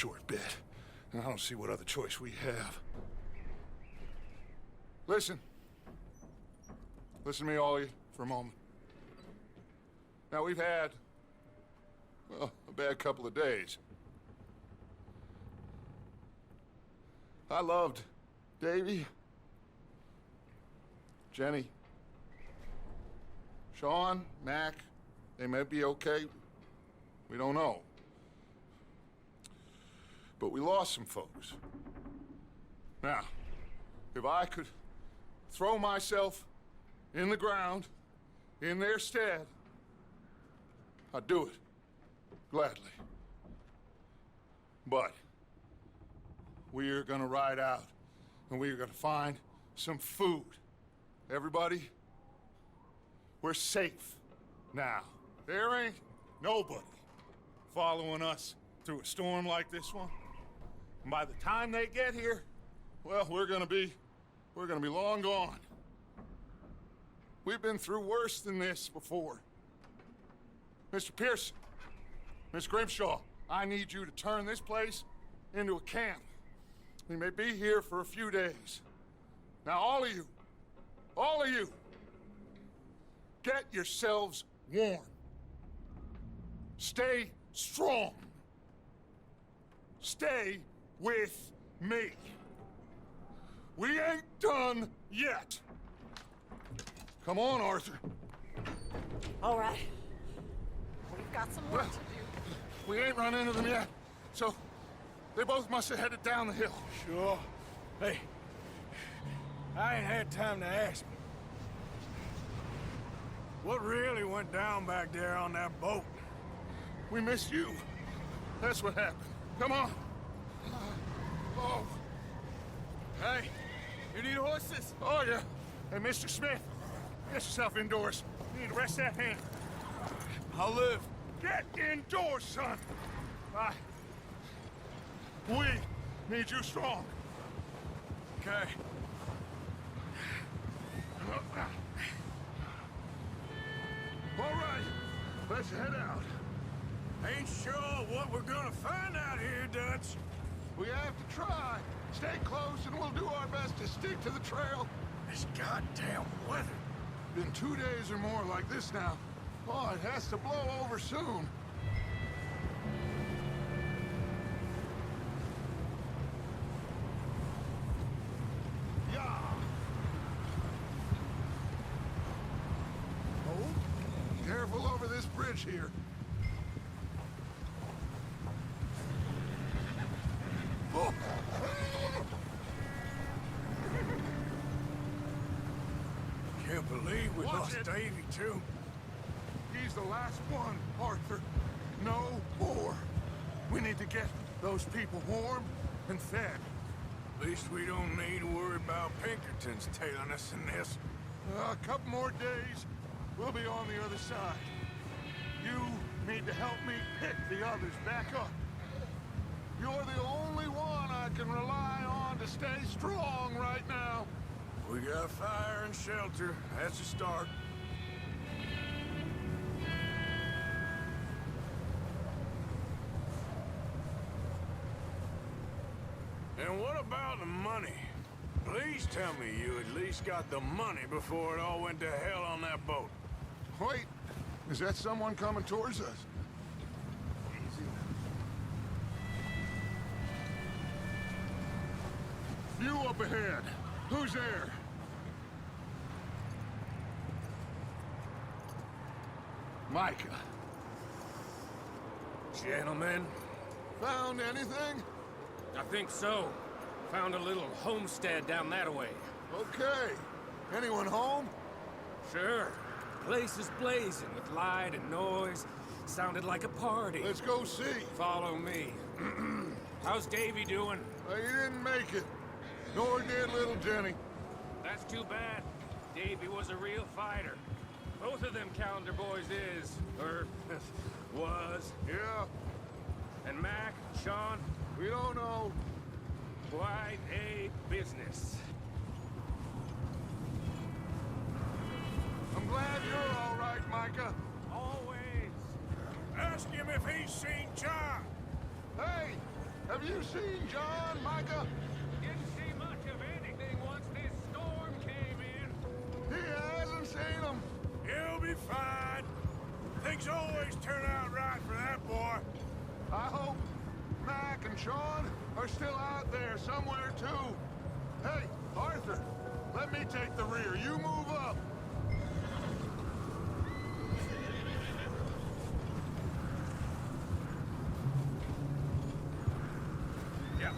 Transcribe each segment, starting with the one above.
short bit. And I don't see what other choice we have. Listen. Listen to me, all of you, for a moment. Now, we've had, well, a bad couple of days. I loved Davy, Jenny, Sean, Mac. They may be okay. We don't know. But we lost some folks. Now, if I could throw myself in the ground in their stead, I'd do it gladly. But we are gonna ride out and we are gonna find some food. Everybody, we're safe now. There ain't nobody following us through a storm like this one. And by the time they get here, well, we're gonna be long gone. We've been through worse than this before. Mr. Pearson, Miss Grimshaw, I need you to turn this place into a camp. We may be here for a few days. Now, all of you, get yourselves warm. Stay strong. Stay with me. We ain't done yet. Come on, Arthur. All right. We've got some work to do. We ain't run into them yet, so they both must have headed down the hill. Sure. Hey, I ain't had time to ask. What really went down back there on that boat? We missed you. That's what happened. Come on. Oh. Hey, you need horses? Oh, yeah. Hey, Mr. Smith, get yourself indoors. You need to rest that hand. I'll live. Get indoors, son. We need you strong. Okay. All right, let's head out. Ain't sure what we're gonna find out here, Dutch. We have to try. Stay close and we'll do our best to stick to the trail. This goddamn weather. Been 2 days or more like this now. Oh, it has to blow over soon. Yeah. Oh, careful over this bridge here. Oh. Can't believe we Watch lost it. Davy, too. He's the last one, Arthur. No more. We need to get those people warm and fed. At least we don't need to worry about Pinkertons tailing us in this. A couple more days, we'll be on the other side. You need to help me pick the others back up. You're the only one I can rely on to stay strong right now. We got fire and shelter. That's a start. And what about the money? Please tell me you at least got the money before it all went to hell on that boat. Wait, is that someone coming towards us? You up ahead. Who's there? Micah. Gentlemen, Found anything? I think so. Found a little homestead down that way. Okay. Anyone home? Sure. Place is blazing with light and noise. Sounded like a party. Let's go see. Follow me. How's Davy doing? He didn't make it. Nor did little Jenny. That's too bad. Davy was a real fighter. Both of them Calendar boys is, or was. Yeah, And Mac, Sean, we don't know. quite a business. I'm glad you're all right, Micah. Always. Ask him if he's seen John. Hey, have you seen John, Micah? Didn't see much of anything once this storm came in. He hasn't seen him. He'll be fine. Things always turn out right for that boy. I hope Mac and Sean are still out there somewhere, too. Hey, Arthur, let me take the rear. You move up. Yeah.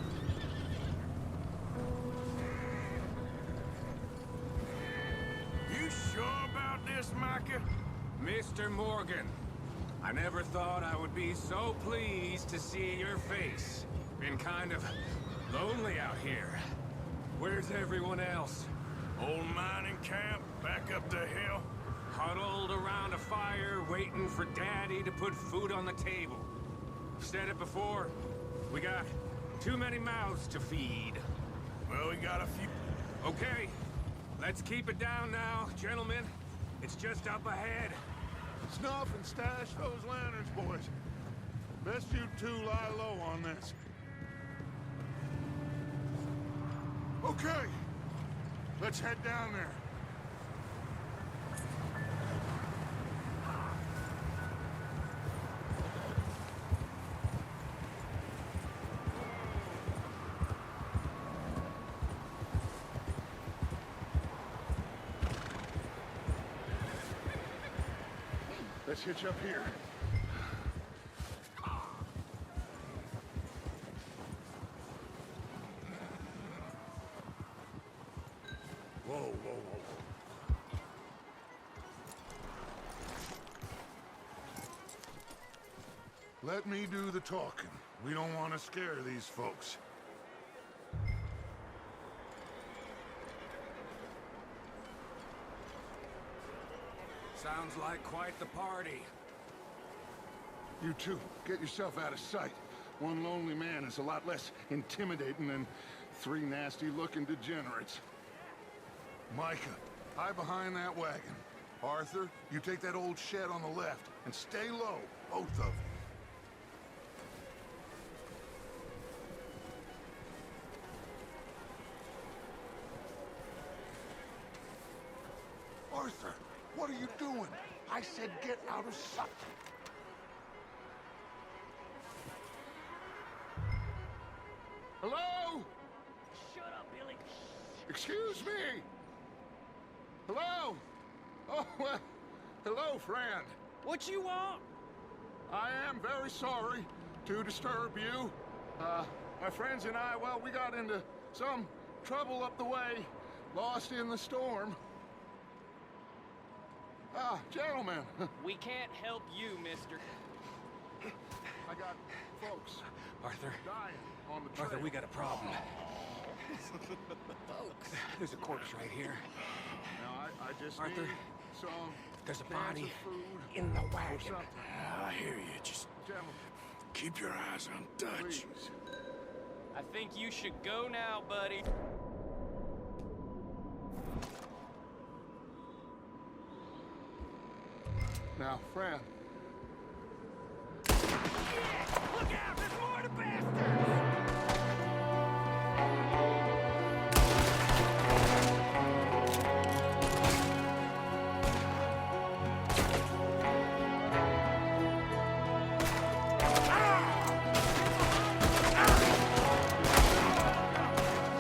You sure about this, Micah? Mr. Morgan, I never thought I would be so pleased to see your face. Been kind of lonely out here. Where's everyone else? Old mining camp, back up the hill. Huddled around a fire, waiting for Daddy to put food on the table. I've said it before, we got too many mouths to feed. Well, we got a few... Okay, let's keep it down now, gentlemen. It's just up ahead. Snuff and stash those lanterns, boys. Best you two lie low on this. Okay, let's head down there. Let's hitch up here. Whoa, whoa, whoa. Let me do the talking. We don't want to scare these folks. Sounds like quite the party. You two, get yourself out of sight. One lonely man is a lot less intimidating than three nasty-looking degenerates. Micah, hide behind that wagon. Arthur, you take that old shed on the left, and stay low, both of you. Arthur, what are you doing? I said get out of sight. Hello? Shut up, Billy. Excuse me? Hello? Oh, well, hello, friend. What you want? I am very sorry to disturb you. My friends and I, well, we got into some trouble up the way, lost in the storm. Gentlemen, We can't help you, mister. I got folks Arthur, dying on the trail. Arthur, we got a problem. Folks. There's a corpse right here. Now, I just Arthur, need some There's a cans body of food in the or wagon. something. I hear you. Just Gentlemen, keep your eyes on Dutch. please. I think you should go now, buddy. Now, friend, Look out! There's more to bastards!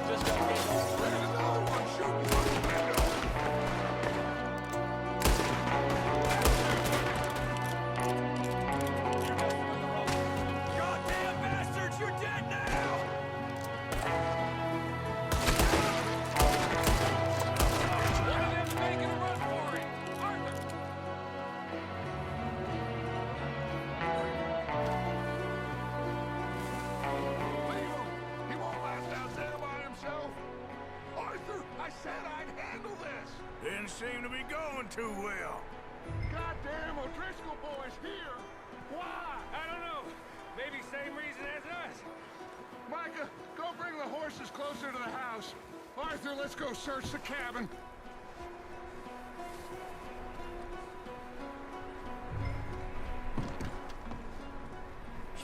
Just don't get there's another one shooting through the window. Goddamn bastards, you're dead now! One of them's making a run for it. Arthur! Leave him. He won't last out there by himself. Arthur, I said I'd handle this. Didn't seem to be going too well. Goddamn O'Driscoll boys here. Why? I don't know. Maybe same reason as us. Micah, go bring the horses closer to the house. Arthur, let's go search the cabin.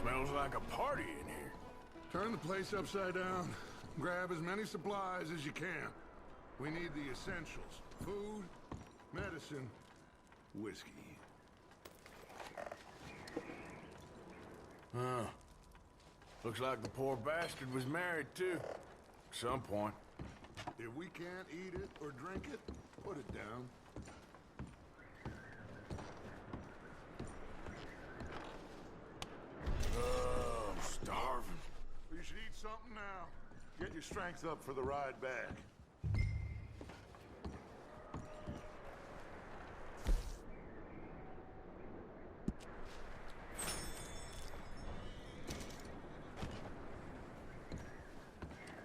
Smells like a party in here. Turn the place upside down. Grab as many supplies as you can. We need the essentials. Food, medicine, whiskey. Huh. Looks like the poor bastard was married, too. At some point. If we can't eat it or drink it, put it down. Oh, I'm starving. You should eat something now. Get your strength up for the ride back.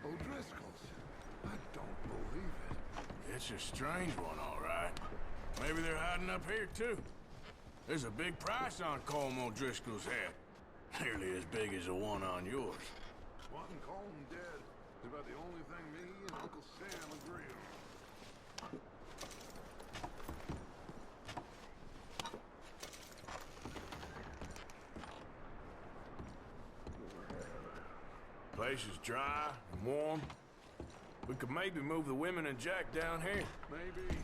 O'Driscoll's. I don't believe it. It's a strange one, all right. Maybe they're hiding up here, too. There's a big price on Colm O'Driscoll's head. Nearly as big as the one on yours. Wanting Colm dead is about the only thing me and Uncle Sam agree on. Place is dry and warm. We could maybe move the women and Jack down here. Maybe.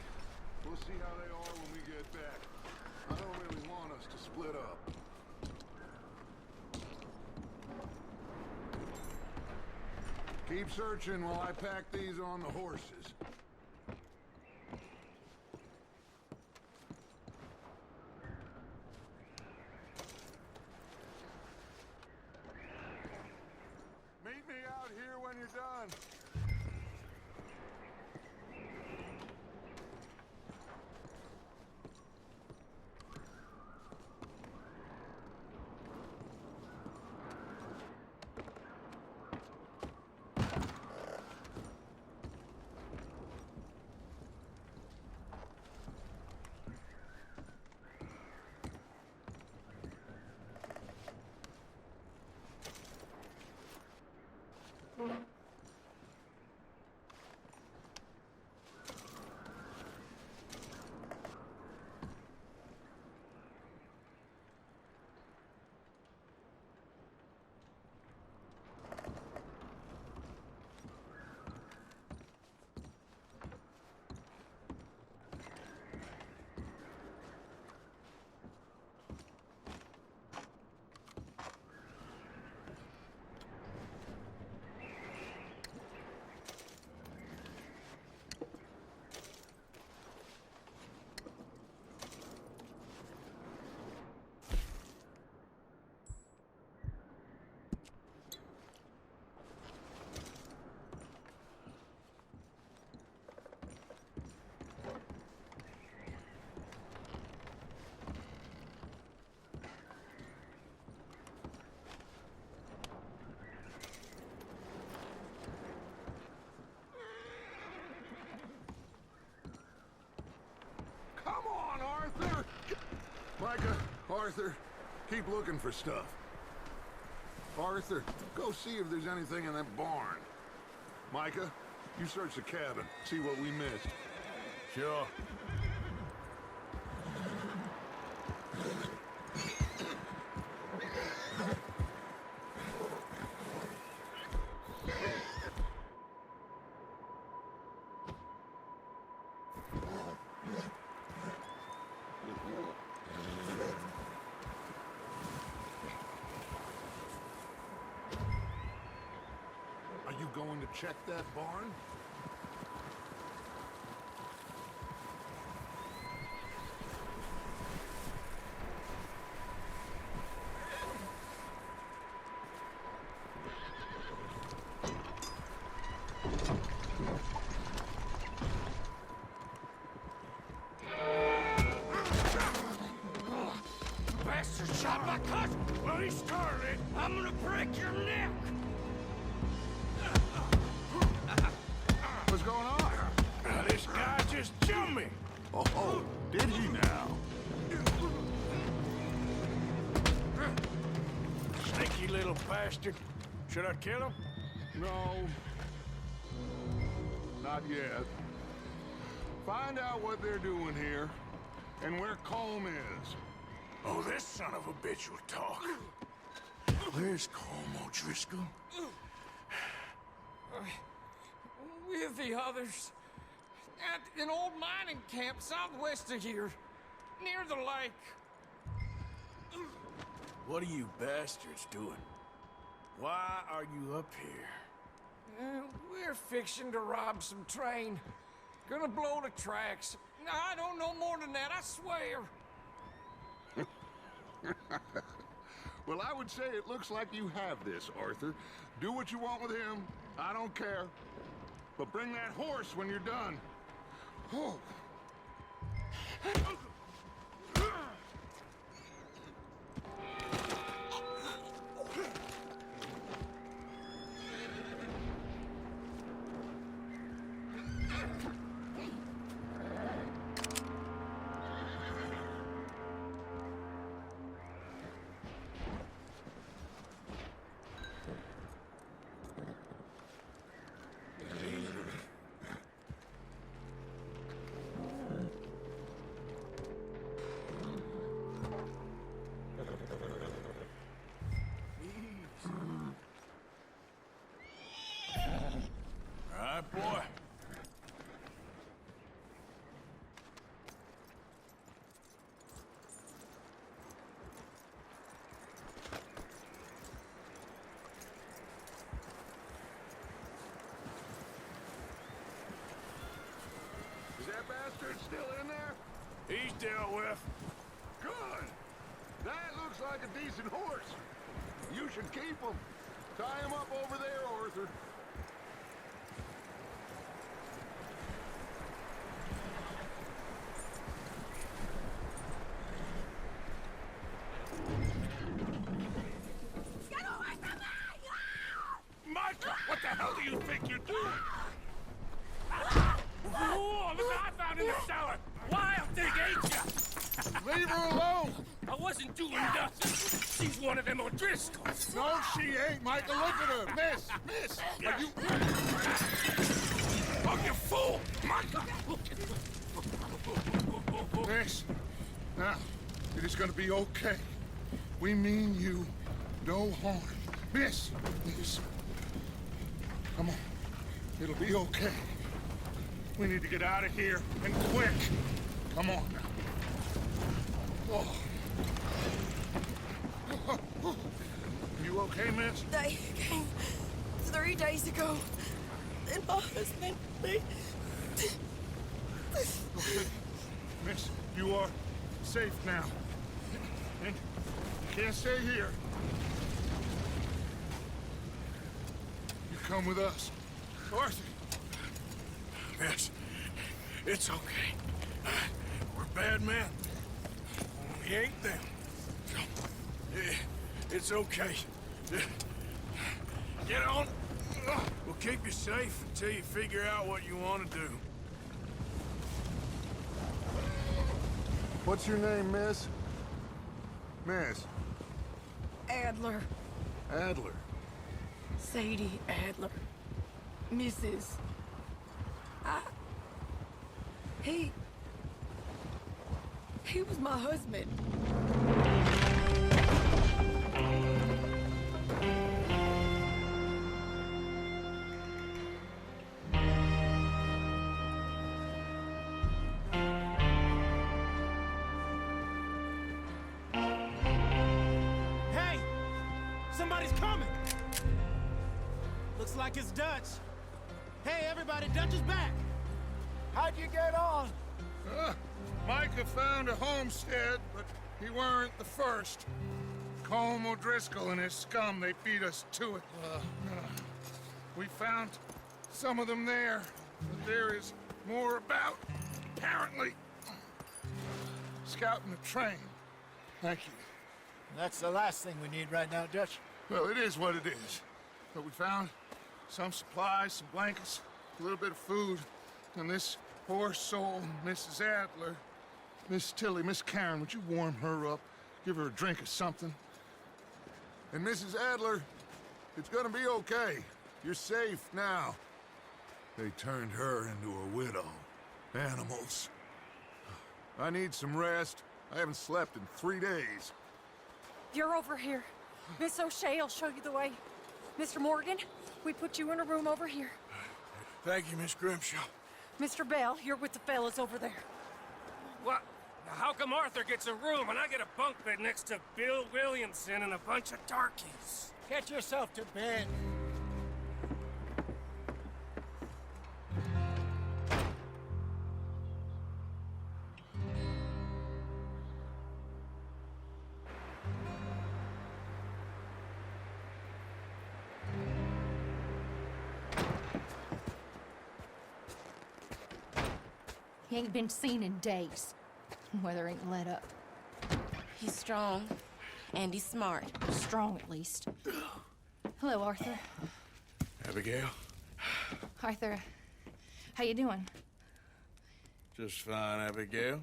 We'll see how they are when we get back. I don't really want us to split up. Keep searching while I pack these on the horses. Meet me out here when you're done. Micah, Arthur, keep looking for stuff. Arthur, go see if there's anything in that barn. Micah, you search the cabin, see what we missed. Sure. Are you going to check that barn? Bastard shot my cousin! Well, he started. I'm gonna break your neck! What's going on? This guy just jumped me! Oh, did he now? Sneaky little bastard. Should I kill him? No. Not yet. Find out what they're doing here, and where Colm is. Oh, this son of a bitch will talk. Where's Colm O'Driscoll? with the others at an old mining camp southwest of here, near the lake. What are you bastards doing? Why are you up here? We're fixing to rob some train. Gonna blow the tracks. I don't know more than that, I swear. Well, I would say it looks like you have this, Arthur. Do what you want with him. I don't care. But bring that horse when you're done. Oh. All right, boy. Is that bastard still in there? He's dealt with. Good. That looks like a decent horse. You should keep him. Tie him up over there, Arthur. Michael, what the hell do you think you're doing? Oh, look what I found in the cellar! Wild thing, ain't ya? Leave her alone. I wasn't doing nothing. She's one of them O'Driscolls. No, she ain't, Michael. Look at her. Miss, are you... Oh, you fool! Michael! Miss, now, it is gonna be okay. We mean you no harm. Miss, come on. It'll be okay. We need to get out of here, and quick. Come on now. Oh. You okay, miss? They came 3 days ago. And my husband, they... Miss, you are safe now. And you can't stay here. You come with us. Arthur. Miss, it's okay. We're bad men. We ain't them. It's okay. Get on. We'll keep you safe until you figure out what you want to do. What's your name, miss? Miss. Adler. Adler. Sadie Adler. Mrs. He was my husband. Hey! Somebody's coming! Looks like it's Dutch. Hey, everybody, Dutch is back! How'd you get on? Micah found a homestead, but he weren't the first. Colm O'Driscoll and his scum, they beat us to it. We found some of them there, but there is more about, apparently. Scouting the train. Thank you. That's the last thing we need right now, Dutch. Well, it is what it is. But we found some supplies, some blankets, a little bit of food, and this poor soul, Mrs. Adler. Miss Tilly, Miss Karen, would you warm her up? Give her a drink or something? And Mrs. Adler, it's gonna be okay. You're safe now. They turned her into a widow. Animals. I need some rest. I haven't slept in 3 days. You're over here. Miss O'Shea will show you the way. Mr. Morgan, we put you in a room over here. Thank you, Miss Grimshaw. Mr. Bell, you're with the fellas over there. What? How come Arthur gets a room and I get a bunk bed next to Bill Williamson and a bunch of darkies? Get yourself to bed. He ain't been seen in days. Weather ain't let up. He's strong, and he's smart. Strong, at least. Hello, Arthur. Abigail? Arthur, how you doing? Just fine, Abigail.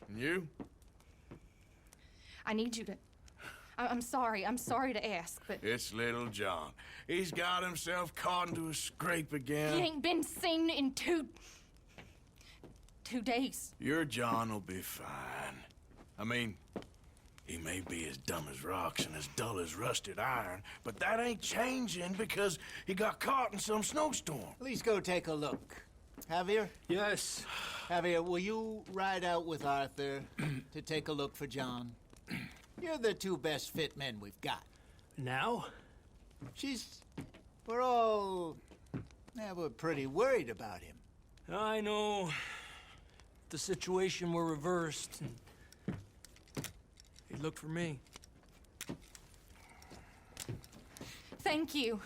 And you? I need you to... I'm sorry to ask, but... It's little John. He's got himself caught into a scrape again. He ain't been seen in two days. Your John will be fine. I mean, he may be as dumb as rocks and as dull as rusted iron, but that ain't changing because he got caught in some snowstorm. Please go take a look. Javier? Yes. Javier, will you ride out with Arthur to take a look for John? You're the two best fit men we've got. Now? We're pretty worried about him. I know. The situation were reversed. He looked for me. Thank you.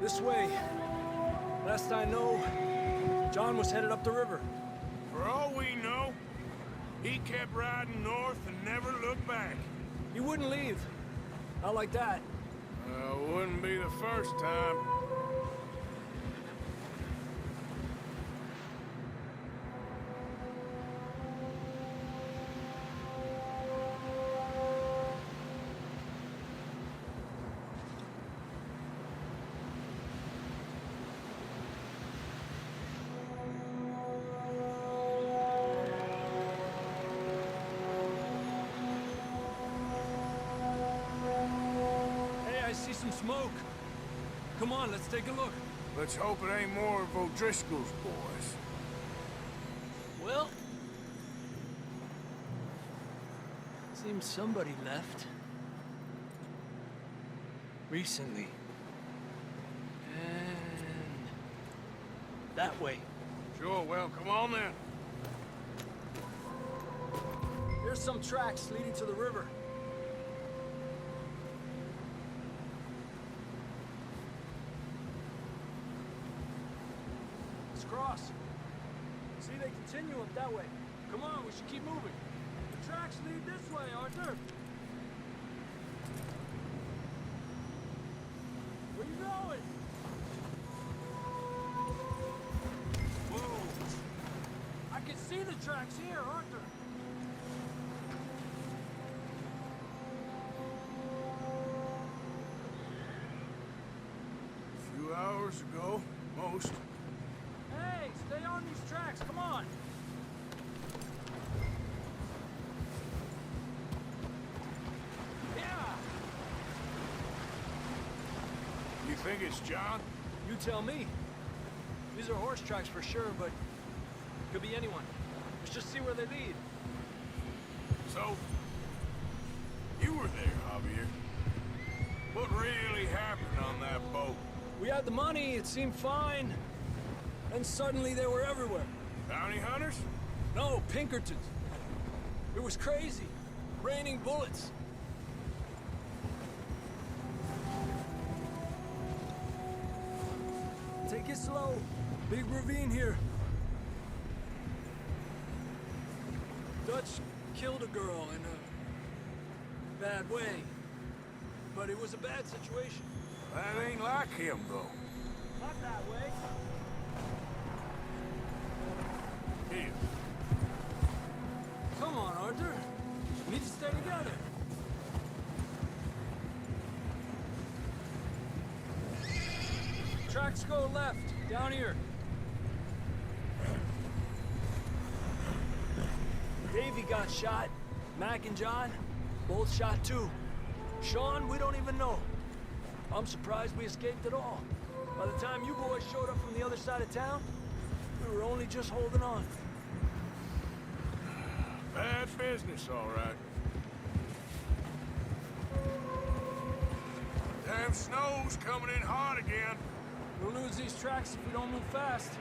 This way. Last I know, John was headed up the river. For all we know, he kept riding north and never looked back. He wouldn't leave. Not like that. Wouldn't be the first time. I see some smoke. Come on, let's take a look. Let's hope it ain't more of O'Driscoll's boys. Well... seems somebody left. Recently. And... that way. Sure, well, come on then. Here's some tracks leading to the river. Cross. See, they continue up that way. Come on, we should keep moving. The tracks lead this way, Arthur. Where you going? Whoa! I can see the tracks here, Arthur. A few hours ago, most. Hey, stay on these tracks, come on! Yeah! You think it's John? You tell me. These are horse tracks for sure, but could be anyone. Let's just see where they lead. So, you were there, Javier. What really happened on that boat? We had the money, it seemed fine. Then suddenly they were everywhere. Bounty hunters? No, Pinkertons. It was crazy. Raining bullets. Take it slow. Big ravine here. Dutch killed a girl in a bad way. But it was a bad situation. That ain't like him, though. Not that way. Here. Come on, Arthur. We need to stay together. Tracks go left, down here. Davey got shot. Mac and John, both shot too. Sean, we don't even know. I'm surprised we escaped at all. By the time you boys showed up from the other side of town, we were only just holding on. Bad business, all right. Damn snow's coming in hard again. We'll lose these tracks if we don't move fast.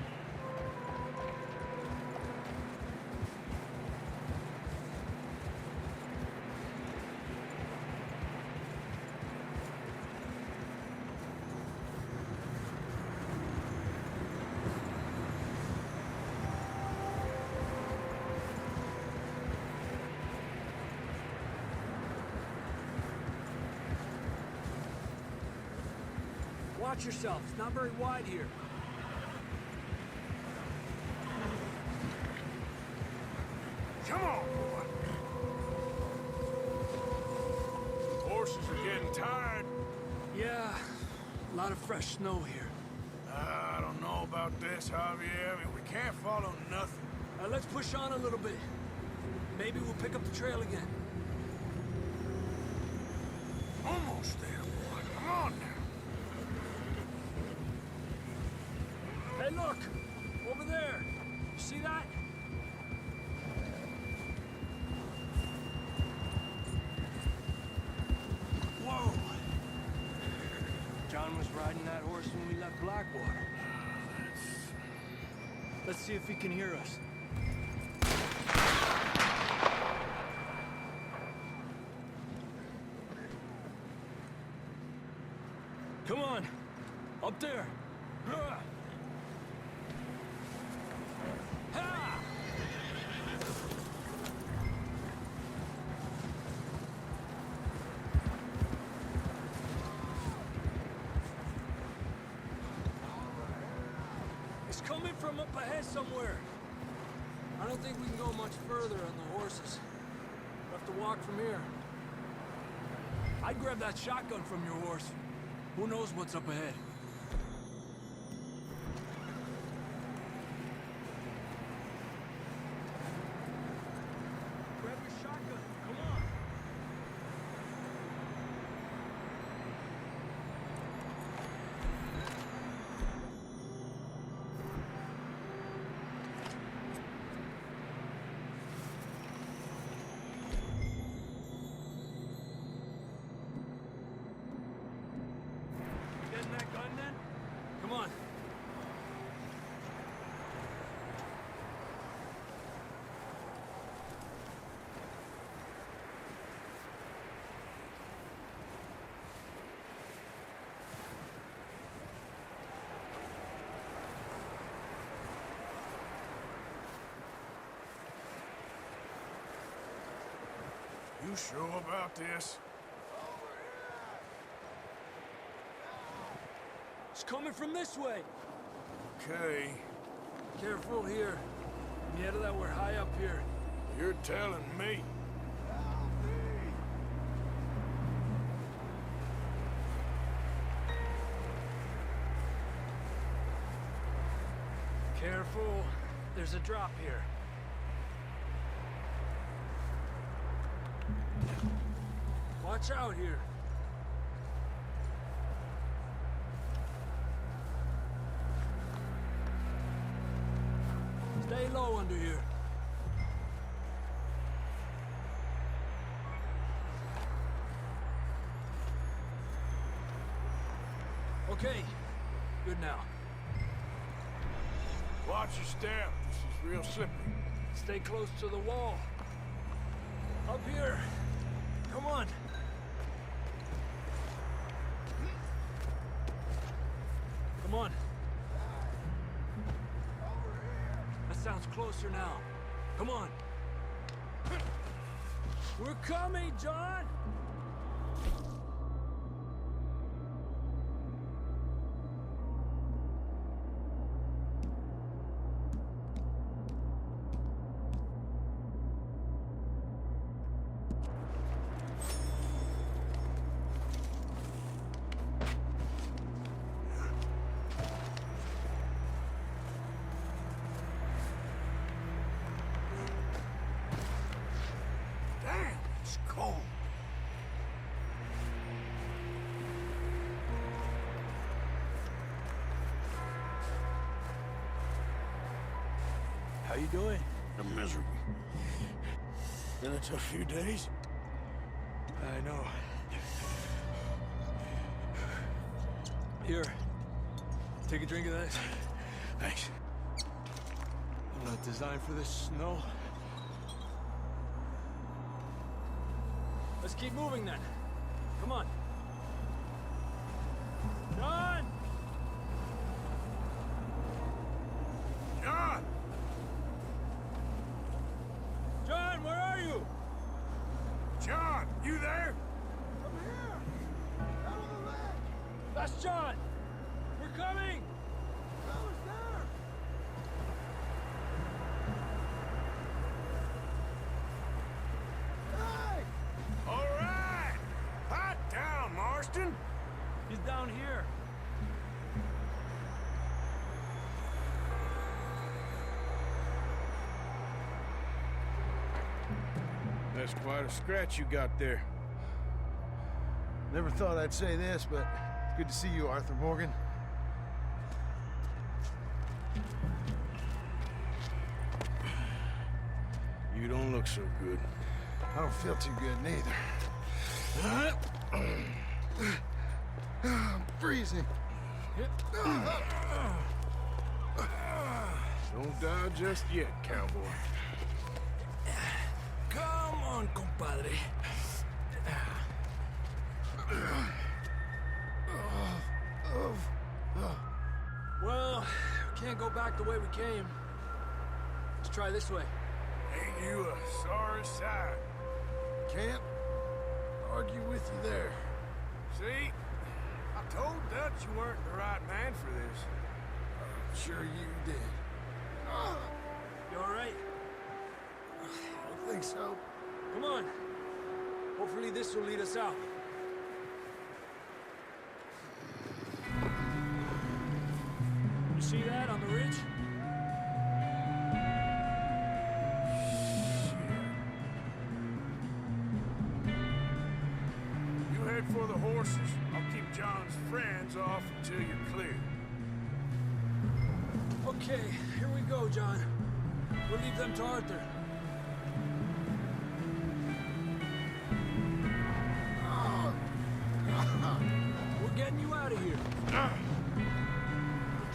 Watch yourself. It's not very wide here. Come on, boy. Horses are getting tired. Yeah, a lot of fresh snow here. I don't know about this, Javier. I mean, we can't follow nothing. Let's push on a little bit. Maybe we'll pick up the trail again. Almost there, boy. Come on now. Hey, look! Over there! You see that? Whoa! John was riding that horse when we left Blackwater. Let's see if he can hear us. Come on! Up there! Ha! It's coming from up ahead somewhere. I don't think we can go much further on the horses. We'll have to walk from here. I'd grab that shotgun from your horse. Who knows what's up ahead? Grab your shotgun. Come on. Getting that gun then? Come on. You sure about this? It's coming from this way. Okay. Careful here. Mierda, that we're high up here. You're telling me. Careful. There's a drop here. Watch out here. Stay low under here. Okay. Good now. Watch your step. This is real slippery. Stay close to the wall. Up here. Come on. Come on. That sounds closer now. Come on. We're coming, John! Damn, it's cold. you doing? I'm miserable. Been a tough few days. I know. Here. Take a drink of this. Thanks. I'm not designed for this snow. Let's keep moving then. Come on. John! John! John, where are you? John, you there? That's John! We're coming! All right! Hot down, Marston! He's down here. That's quite a scratch you got there. Never thought I'd say this, but it's good to see you, Arthur Morgan. You don't look so good. I don't feel too good neither. I'm freezing. Don't die just yet, cowboy. Come on, compadre. Well, we can't go back the way we came. Let's try this way. Ain't you a sorry sight? Can't argue with you there. See? I told Dutch you weren't the right man for this. Sure you did. You all right? I don't think so. Come on. Hopefully this will lead us out. You see that on the ridge? You head for the horses. I'll keep John's friends off until you're clear. Okay, here we go, John. We'll leave them to Arthur. We're getting you out of here.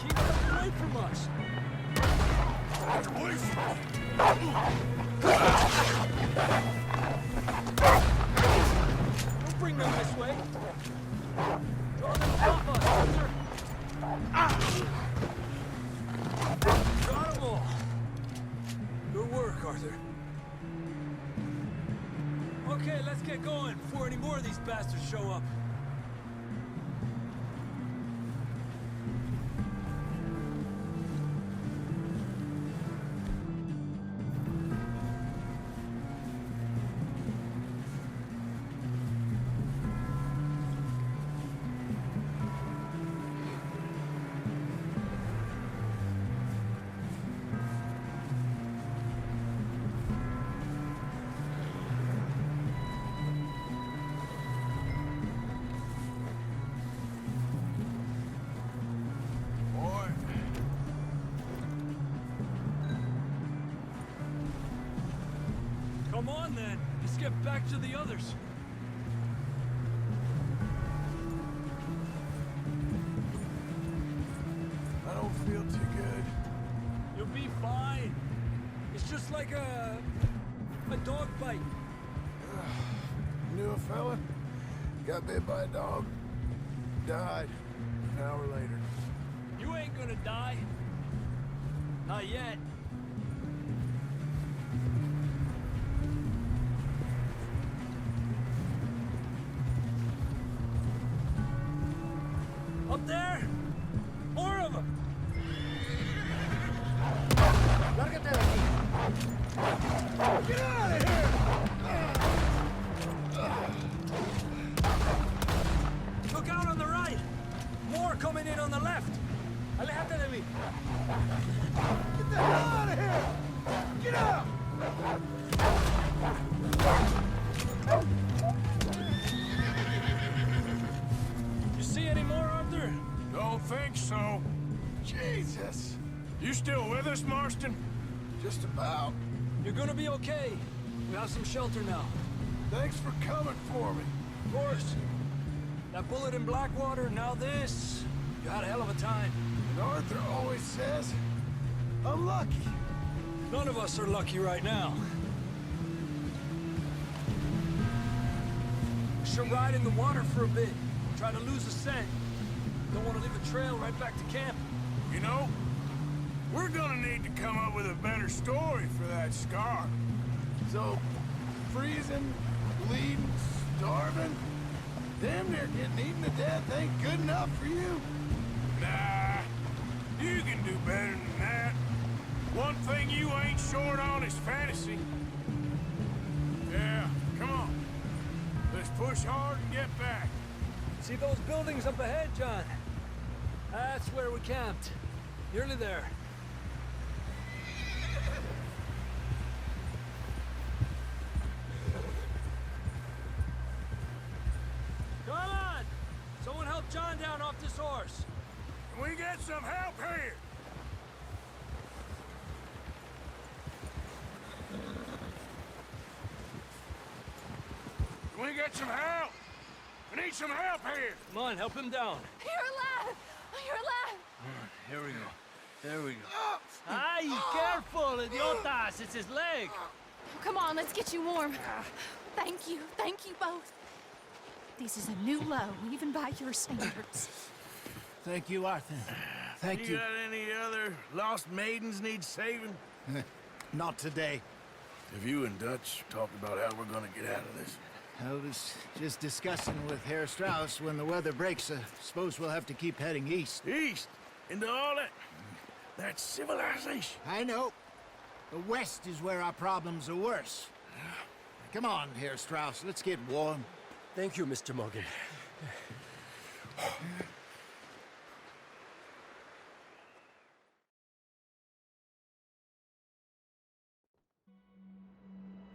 Keep them away from us. Away from me! Don't bring them this way. Draw them off us, Arthur. Got them all. Good work, Arthur. Okay, let's get going before any more of these bastards show up. Come on, then. Let's get back to the others. I don't feel too good. You'll be fine. It's just like a dog bite. Knew a fella, got bit by a dog, died an hour later. You ain't gonna die. Not yet. Up there? More of them! Lárgate de aquí. Get out of here! Look out on the right! More coming in on the left! Alejate de mí! Get the hell out of here! Get out! You see any more, Arthur? Don't think so. Jesus! You still with us, Marston? Just about. You're gonna be okay. We have some shelter now. Thanks for coming for me. Of course. That bullet in Blackwater, now this. You had a hell of a time. And Arthur always says, I'm lucky. None of us are lucky right now. Should ride in the water for a bit. Try to lose a scent. Don't want to leave a trail right back to camp. You know, we're gonna need to come up with a better story for that scar. So, freezing, bleeding, starving, damn near getting eaten to death ain't good enough for you. Nah, you can do better than that. One thing you ain't short on is fantasy. Yeah, come on. Let's push hard and get back. See those buildings up ahead, John? That's where we camped. Nearly there. Come on! Someone help John down off this horse. Can we get some help here? Can we get some help? We need some help here. Come on, help him down. You're alive! You're alive! Here we go. There we go. Ay, careful, idiotas! It's his leg. Come on, let's get you warm. Thank you both. This is a new low, even by your standards. Thank you, Arthur. Thank you. Got any other lost maidens need saving? Not today. Have you and Dutch talked about how we're gonna get out of this? I was just discussing with Herr Strauss when the weather breaks. Suppose we'll have to keep heading east. East? Into all that... That's civilization. I know. The west is where our problems are worse. Come on, Herr Strauss. Let's get warm. Thank you, Mr. Morgan.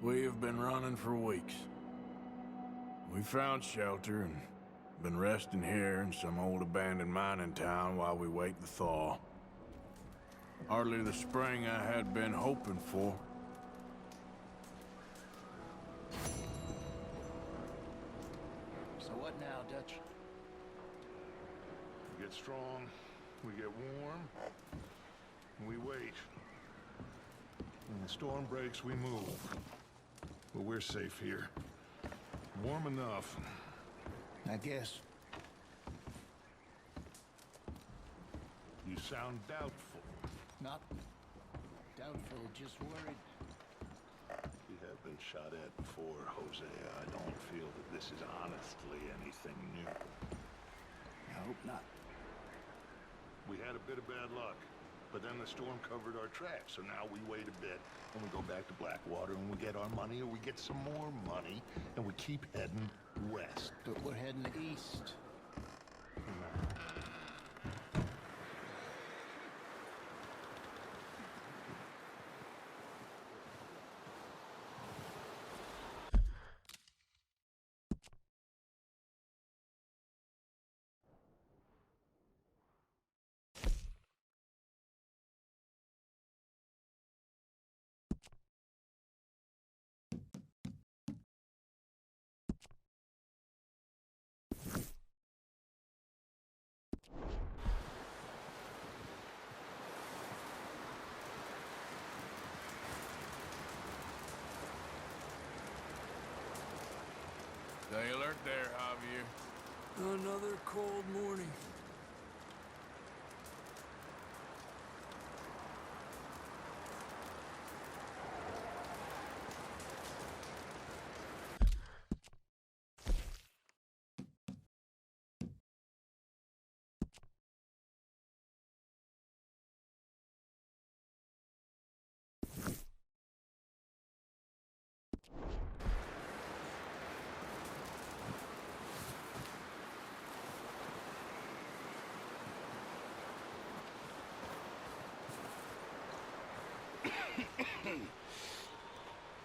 We have been running for weeks. We found shelter and been resting here in some old abandoned mining town while we wait the thaw. Hardly the spring I had been hoping for. So what now, Dutch? We get strong, we get warm, and we wait. When the storm breaks, we move. But we're safe here. Warm enough. I guess. You sound doubtful. Not doubtful, just worried. We have been shot at before, Hosea. I don't feel that this is honestly anything new. I hope not. We had a bit of bad luck, but then the storm covered our tracks, so now we wait a bit, and we go back to Blackwater, and we get our money, or we get some more money, and we keep heading west. But we're heading east. Stay alert there, Javier. Another cold morning.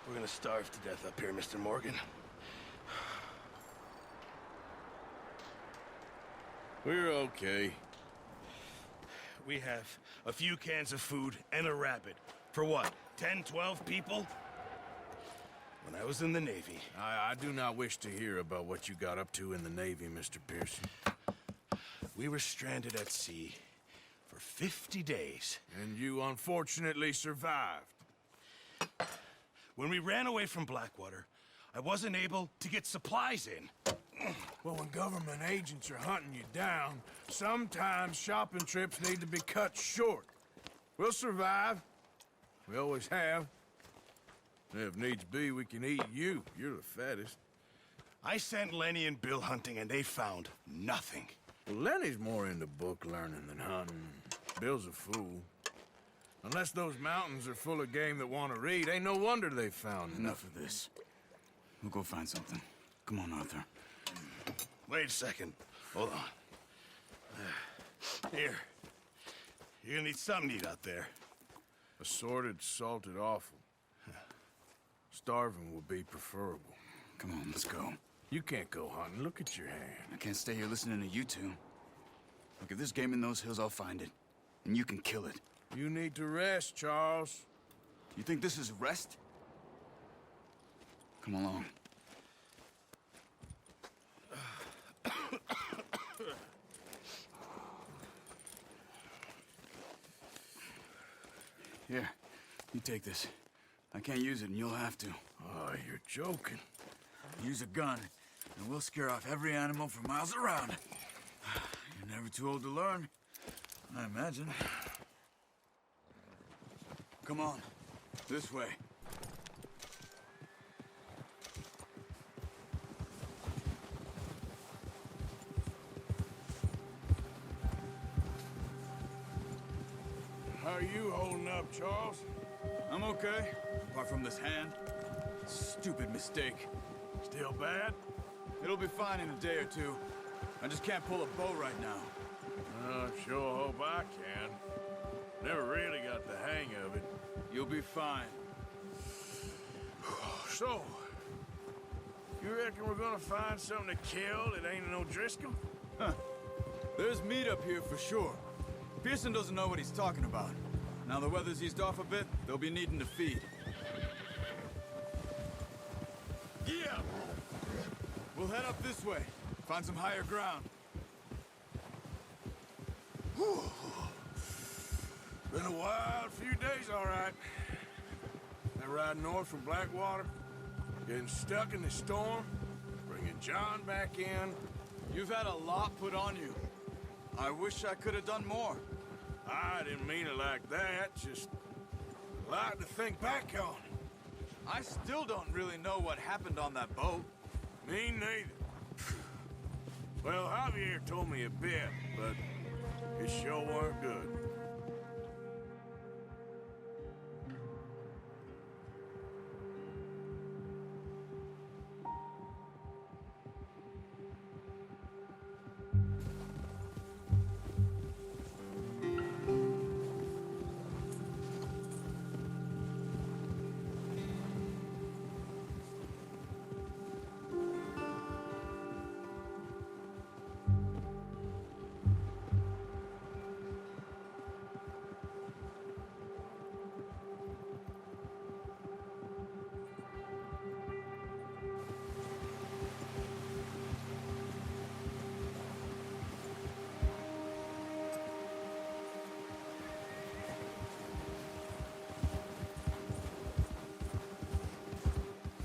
We're gonna starve to death up here, Mr. Morgan. We're okay. We have a few cans of food and a rabbit. For what? 10, 12 people? When I was in the Navy. I do not wish to hear about what you got up to in the Navy, Mr. Pearson. We were stranded at sea for 50 days. And you unfortunately survived. When we ran away from Blackwater, I wasn't able to get supplies in. Well, when government agents are hunting you down, sometimes shopping trips need to be cut short. We'll survive. We always have. If needs be, we can eat you. You're the fattest. I sent Lenny and Bill hunting, and they found nothing. Well, Lenny's more into book learning than hunting. Bill's a fool. Unless those mountains are full of game that want to read, ain't no wonder they found Enough of this. We'll go find something. Come on, Arthur. Wait a second. Hold on. Here. You're gonna need something to eat out there. Assorted, salted offal. Starving would be preferable. Come on, let's go. You can't go hunting. Look at your hand. I can't stay here listening to you two. Look, if there's game in those hills, I'll find it. And you can kill it. You need to rest, Charles. You think this is rest? Come along. Here, you take this. I can't use it, and you'll have to. Oh, you're joking. Use a gun, and we'll scare off every animal for miles around. You're never too old to learn, I imagine. Come on, this way. How are you holding up, Charles? I'm okay, apart from this hand. Stupid mistake. Still bad? It'll be fine in a day or two. I just can't pull a bow right now. Sure hope I can. Never really got the hang of it. You'll be fine. So, you reckon we're gonna find something to kill that ain't no Driscoll? Huh. There's meat up here for sure. Pearson doesn't know what he's talking about. Now the weather's eased off a bit, they'll be needing to feed. Yeah! We'll head up this way. Find some higher ground. Whew. Been a wild few days, all right. That ride north from Blackwater, getting stuck in the storm, bringing John back in. You've had a lot put on you. I wish I could have done more. I didn't mean it like that, just a lot to think back on. I still don't really know what happened on that boat. Me neither. Well, Javier told me a bit, but it sure weren't good.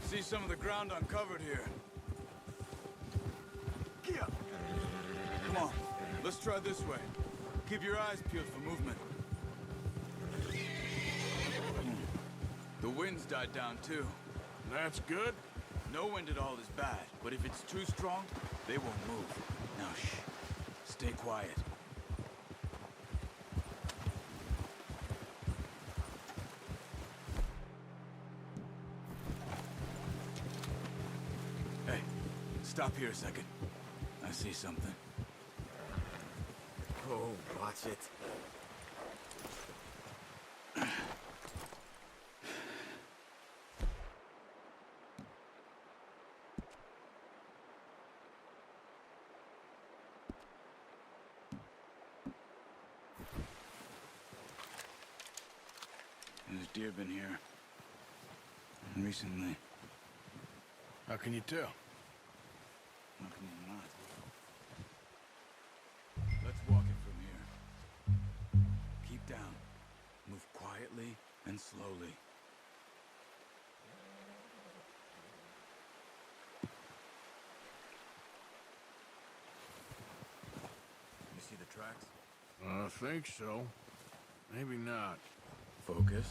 See some of the ground uncovered here. Come on, let's try this way. Keep your eyes peeled for movement. The wind's died down too. That's good. No wind at all is bad, but if it's too strong, they won't move. Now shh, stay quiet. Hey, stop here a second. I see something. Oh, watch it. There's deer been here. And recently. How can you tell? How can you not? Let's walk it from here. Keep down. Move quietly and slowly. You see the tracks? I think so. Maybe not. Focus.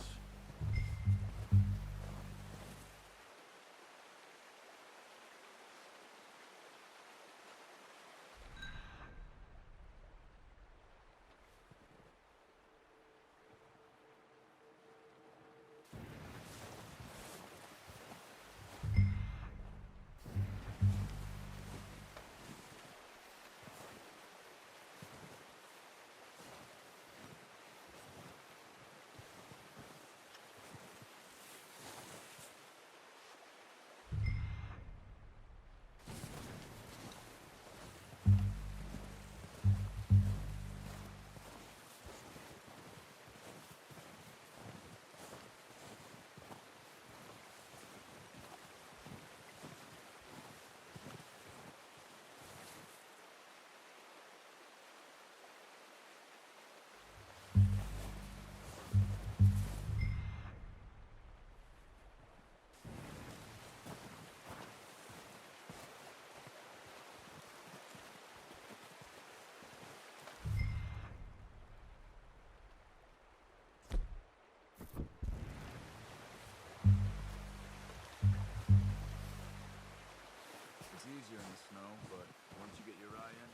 It's easier in the snow, but once you get your eye in,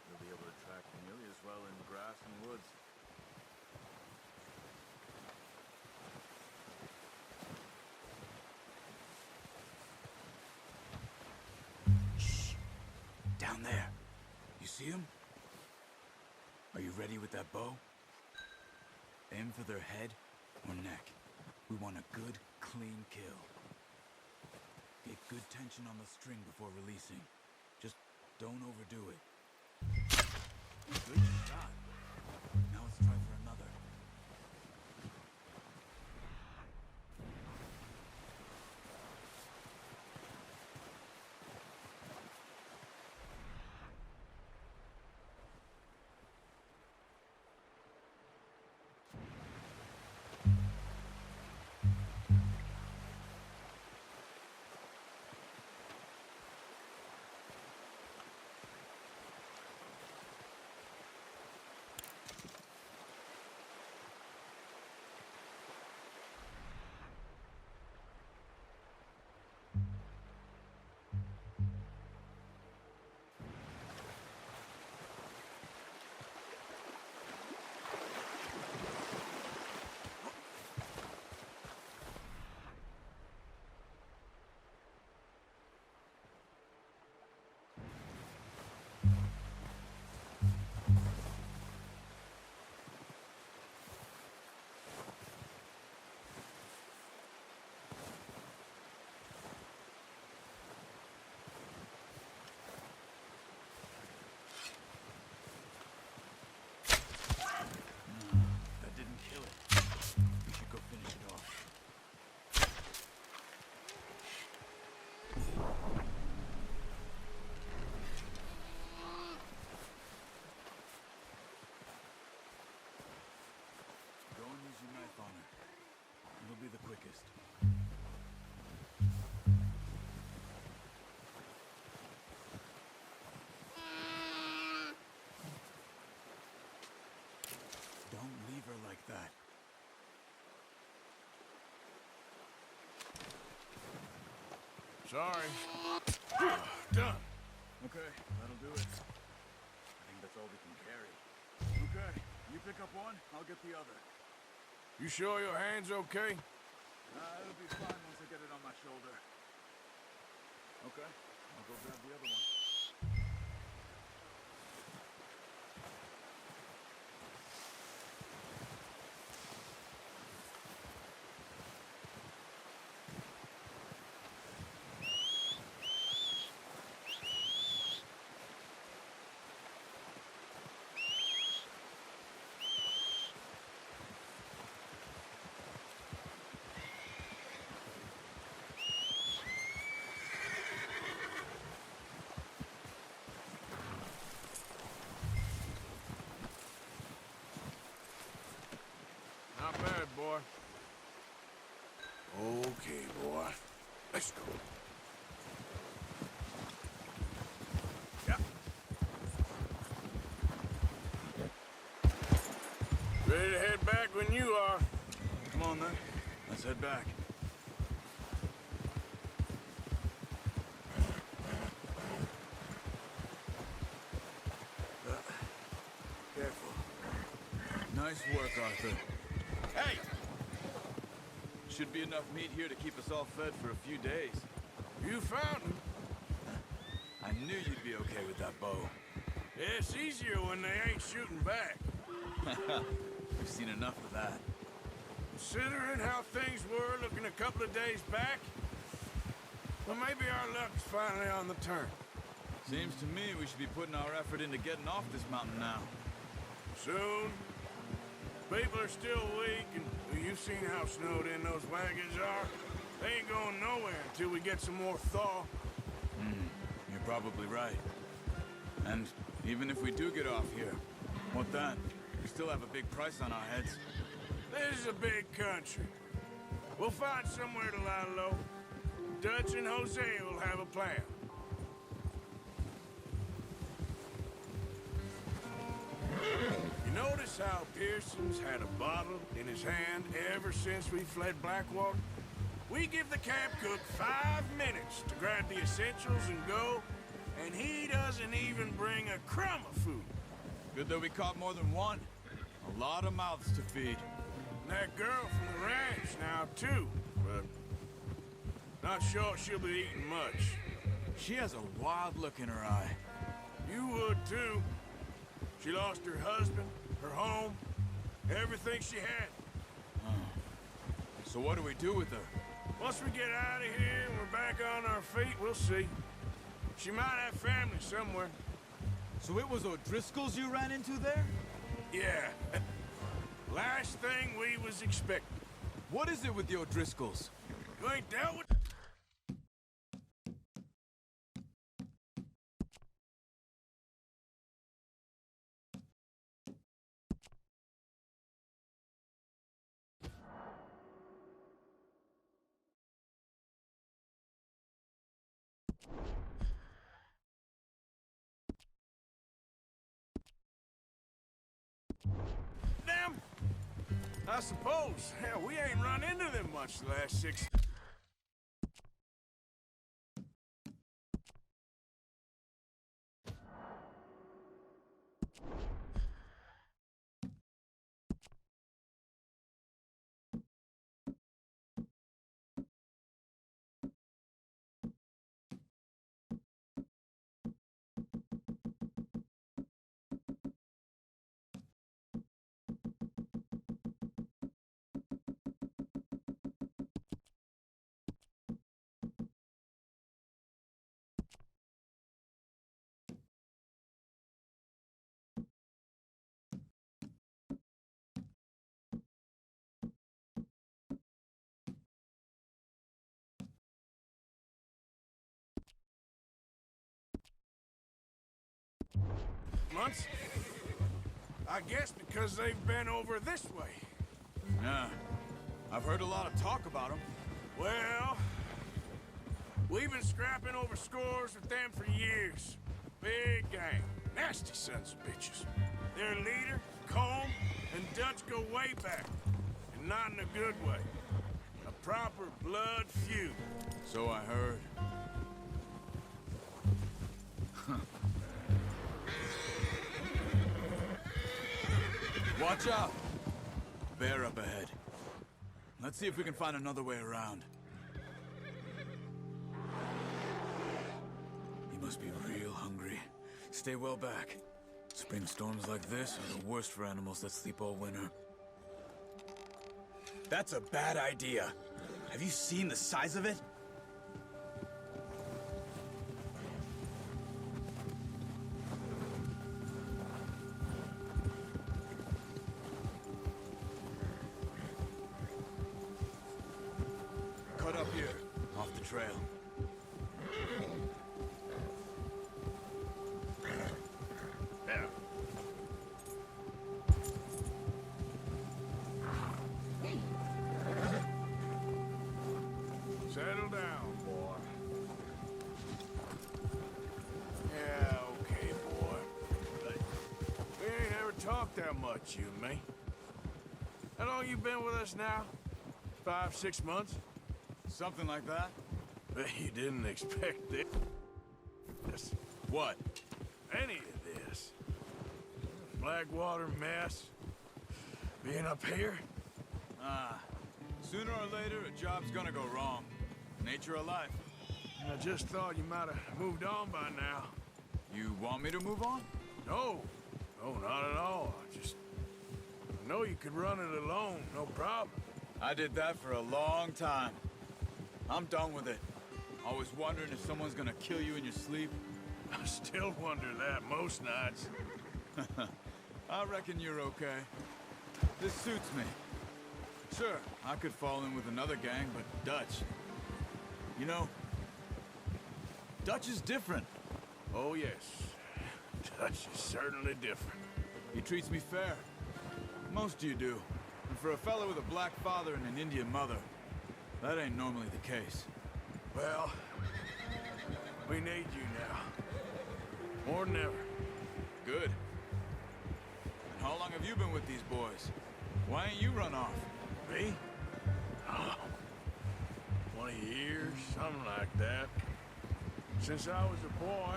you'll be able to track nearly as well in grass and woods. Shh! Down there. You see him? Are you ready with that bow? Aim for their head or neck. We want a good, clean kill. Get good tension on the string before releasing. Just don't overdo it. Good shot. Now let's try for another. That didn't kill it. We should go finish it off. Go and use your knife on her. It'll be the quickest. Don't leave her like that. Sorry. Done. Okay, that'll do it. I think that's all we can carry. Okay, you pick up one, I'll get the other. You sure your hand's okay? It'll be fine once I get it on my shoulder. Okay, I'll go grab the other one. Ready to head back when you are. Come on, then. Let's head back. Careful. Nice work, Arthur. Hey! Should be enough meat here to keep us all fed for a few days. You found him. I knew you'd be okay with that bow. It's easier when they ain't shooting back. We've seen enough of that. Considering how things were looking a couple of days back, well, maybe our luck's finally on the turn. Seems to me we should be putting our effort into getting off this mountain now. Soon. People are still weak, and you've seen how snowed in those wagons are. They ain't going nowhere until we get some more thaw. You're probably right. And even if we do get off here, what then? We still have a big price on our heads. This is a big country. We'll find somewhere to lie low. Dutch and Hosea will have a plan. You notice how Pearson's had a bottle in his hand ever since we fled Blackwater? We give the camp cook 5 minutes to grab the essentials and go, and he doesn't even bring a crumb of food. Good that we caught more than one. A lot of mouths to feed. And that girl from the ranch now, too, but not sure she'll be eating much. She has a wild look in her eye. You would, too. She lost her husband, her home, everything she had. So what do we do with her? Once we get out of here and we're back on our feet, we'll see. She might have family somewhere. So it was O'Driscoll's you ran into there? Yeah. Last thing we was expecting. What is it with the O'Driscolls? You ain't dealt with... Them? I suppose. Hell, we ain't run into them much the last 6... months? I guess because they've been over this way. Yeah. I've heard a lot of talk about them. Well, we've been scrapping over scores with them for years. Big gang. Nasty sons of bitches. Their leader, Colm, and Dutch go way back. And not in a good way. A proper blood feud. So I heard. Watch out! Bear up ahead. Let's see if we can find another way around. You must be real hungry. Stay well back. Spring storms like this are the worst for animals that sleep all winter. That's a bad idea. Have you seen the size of it? Cut up here, off the trail. Yeah. Settle down, boy. Yeah, okay, boy. We ain't ever talked that much, you and me. How long you been with us now? 5, 6 months? Something like that? Bet you didn't expect this. What? Any of this. Blackwater mess. Being up here? Sooner or later, a job's gonna go wrong. Nature of life. I just thought you might have moved on by now. You want me to move on? No. No, not at all. I know you could run it alone, no problem. I did that for a long time. I'm done with it. Always wondering if someone's gonna kill you in your sleep. I still wonder that most nights. I reckon you're okay. This suits me. Sure, I could fall in with another gang, but Dutch... You know, Dutch is different. Oh, yes. Dutch is certainly different. He treats me fair. Most of you do. And for a fellow with a black father and an Indian mother, that ain't normally the case. Well, we need you now. More than ever. Good. And how long have you been with these boys? Why ain't you run off? Me? Oh, 20 years, something like that. Since I was a boy.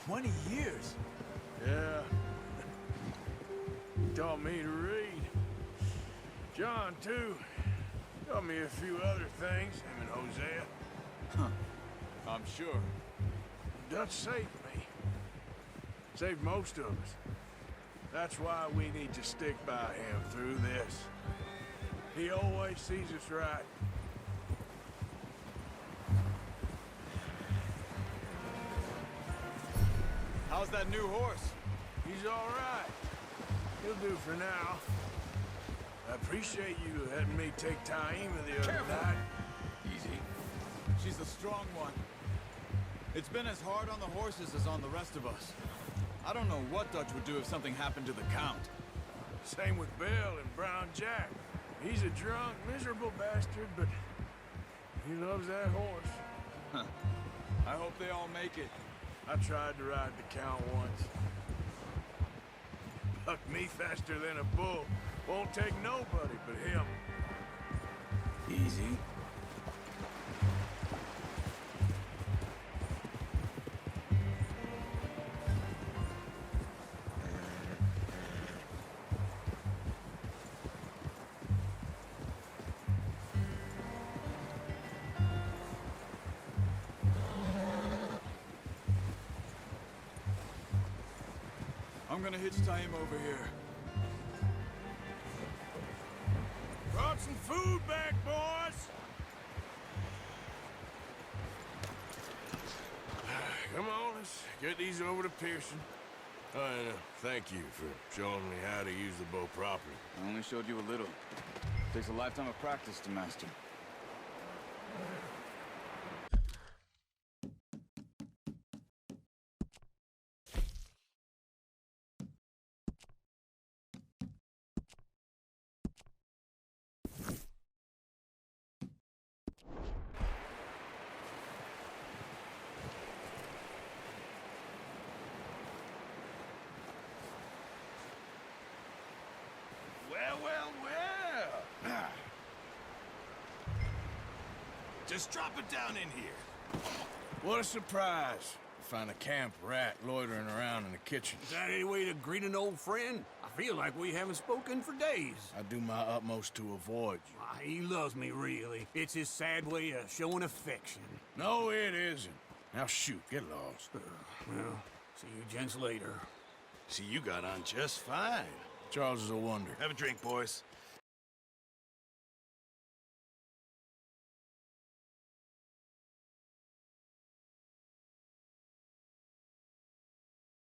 20 years? Yeah. He taught me to read. John, too. Taught me a few other things, him and Hosea. Huh. I'm sure. Dutch saved me. Saved most of us. That's why we need to stick by him through this. He always sees us right. How's that new horse? He's all right. He'll do for now. I appreciate you letting me take Taima the other night. Easy. She's a strong one. It's been as hard on the horses as on the rest of us. I don't know what Dutch would do if something happened to the Count. Same with Bill and Brown Jack. He's a drunk, miserable bastard, but he loves that horse. Huh. I hope they all make it. I tried to ride the Count once. Bucked me faster than a bull. Won't take nobody but him. Easy. I'm gonna hitch Taima over here. Brought some food back, boys! Come on, let's get these over to Pearson. And thank you for showing me how to use the bow properly. I only showed you a little. Takes a lifetime of practice to master. Well. Just drop it down in here. What a surprise. Find a camp rat loitering around in the kitchen. Is that any way to greet an old friend? I feel like we haven't spoken for days. I do my utmost to avoid you. He loves me, really. It's his sad way of showing affection. No, it isn't. Now shoot, get lost. Well, see you gents later. See, you got on just fine. Charles is a wonder. Have a drink, boys.